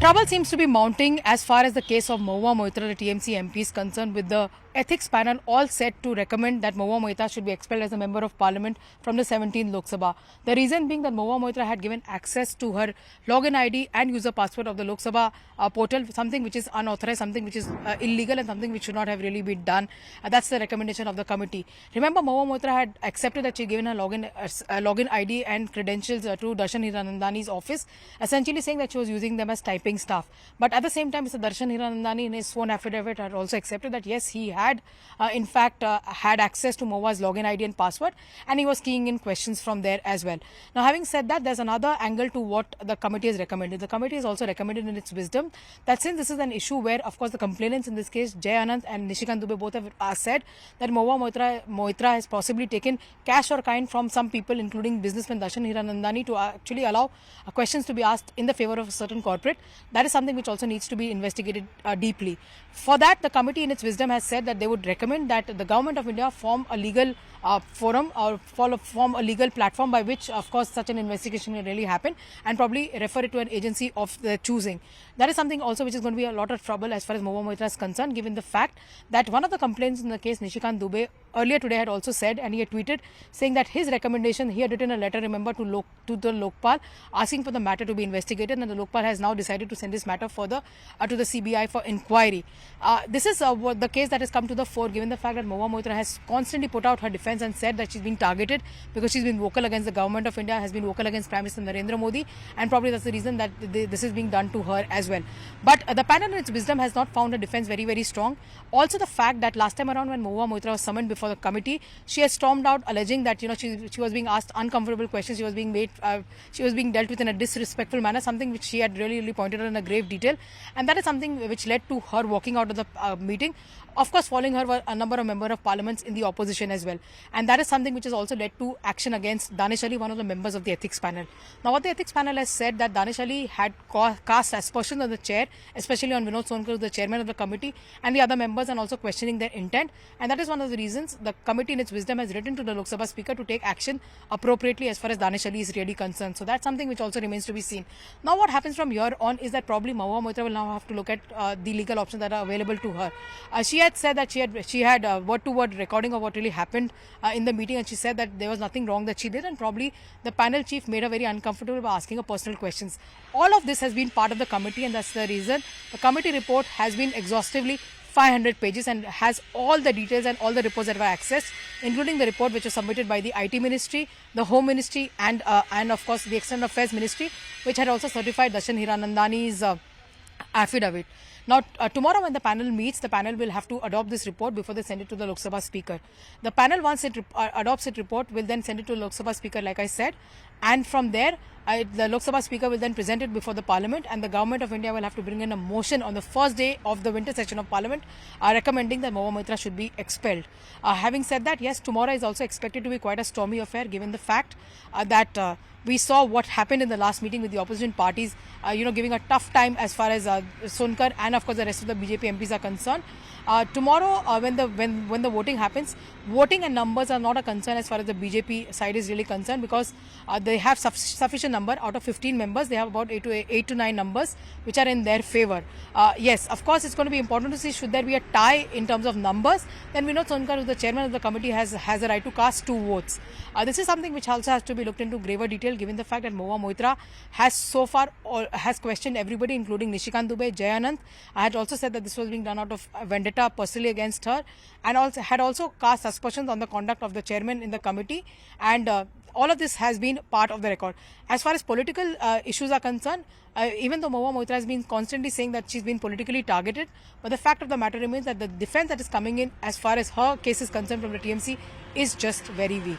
Trouble seems to be mounting as far as the case of Mahua Moitra, the TMC MP, is concerned, with the ethics panel all set to recommend that Mahua Moitra should be expelled as a member of parliament from the 17th Lok Sabha. The reason being that Mahua Moitra had given access to her login ID and user password of the Lok Sabha portal, something which is unauthorized, something which is illegal and something which should not have really been done. That's the recommendation of the committee. Remember, Mahua Moitra had accepted that she had given her login ID and credentials to Darshan Hiranandani's office, essentially saying that she was using them as typing staff. But at the same time, Mr. Darshan Hiranandani in his sworn affidavit had also accepted that yes, he had in fact had access to Mahua's login ID and password, and he was keying in questions from there as well. Now, having said that, there's another angle to what the committee has recommended. The committee has also recommended in its wisdom that since this is an issue where, of course, the complainants in this case, Jay Anand and Nishikant Dubey, both have said that Mahua Moitra has possibly taken cash or kind from some people, including businessman Darshan Hiranandani, to actually allow questions to be asked in the favor of a certain corporate. That is something which also needs to be investigated deeply. For that, the committee in its wisdom has said that they would recommend that the government of India form a legal forum or form a legal platform by which, of course, such an investigation will really happen, and probably refer it to an agency of their choosing. That is something also which is going to be a lot of trouble as far as Mahua Moitra is concerned, given the fact that one of the complaints in the case, Nishikant Dubey, earlier today had also said, and he had tweeted saying that his recommendation, he had written a letter, remember, to the Lokpal asking for the matter to be investigated, and the Lokpal has now decided to send this matter further to the CBI for inquiry. This is the case that has come to the fore, given the fact that Mahua Moitra has constantly put out her defense and said that she's been targeted because she's been vocal against the government of India, has been vocal against Prime Minister Narendra Modi, and probably that's the reason that this is being done to her as well. But the panel in its wisdom has not found her defense very, very strong. Also, the fact that last time around when Mahua Moitra was summoned before the committee, she has stormed out alleging that she was being asked uncomfortable questions, she was being dealt with in a disrespectful manner, something which she had really pointed out in a grave detail, and that is something which led to her walking out of the meeting. Of course, following her were a number of members of parliaments in the opposition as well. And that is something which has also led to action against Danish Ali, one of the members of the ethics panel. Now, what the ethics panel has said that Danish Ali had cast aspersions on the chair, especially on Vinod Sonkar, the chairman of the committee, and the other members, and also questioning their intent. And that is one of the reasons the committee in its wisdom has written to the Lok Sabha Speaker to take action appropriately as far as Danish Ali is really concerned. So that's something which also remains to be seen. Now, what happens from here on is that probably Mahua Moitra will now have to look at the legal options that are available to her. She had said that she had word-to-word recording of what really happened in the meeting, and she said that there was nothing wrong that she did, and probably the panel chief made her very uncomfortable by asking her personal questions. All of this has been part of the committee, and that's the reason the committee report has been exhaustively 500 pages and has all the details and all the reports that were accessed, including the report which was submitted by the IT Ministry, the Home Ministry, and of course the External Affairs Ministry, which had also certified Darshan Hiranandani's affidavit. Now, tomorrow when the panel meets, the panel will have to adopt this report before they send it to the Lok Sabha Speaker. The panel, once it adopts its report, will then send it to the Lok Sabha Speaker, like I said, and from there, the Lok Sabha Speaker will then present it before the Parliament, and the Government of India will have to bring in a motion on the first day of the winter session of Parliament recommending that Mahua Moitra should be expelled. Having said that, yes, tomorrow is also expected to be quite a stormy affair, given the fact that we saw what happened in the last meeting with the opposition parties, giving a tough time as far as Sonkar and of course the rest of the BJP MPs are concerned. Tomorrow, when the voting happens, voting and numbers are not a concern as far as the BJP side is really concerned, because they have sufficient number. Out of 15 members, they have about 8 to 9 numbers which are in their favor. Yes, of course, it's going to be important to see should there be a tie in terms of numbers. Then Vinod Sonkar, who's the chairman of the committee, has a right to cast 2 votes. This is something which also has to be looked into graver detail, given the fact that Mahua Moitra has so far has questioned everybody, including Nishikant Dubey, Jay Anand. I had also said that this was being done out of vendetta personally against her, and also cast aspersions on the conduct of the chairman in the committee, and all of this has been part of the record. As far as political issues are concerned, even though Mahua Moitra has been constantly saying that she's been politically targeted, but the fact of the matter remains that the defense that is coming in as far as her case is concerned from the TMC is just very weak.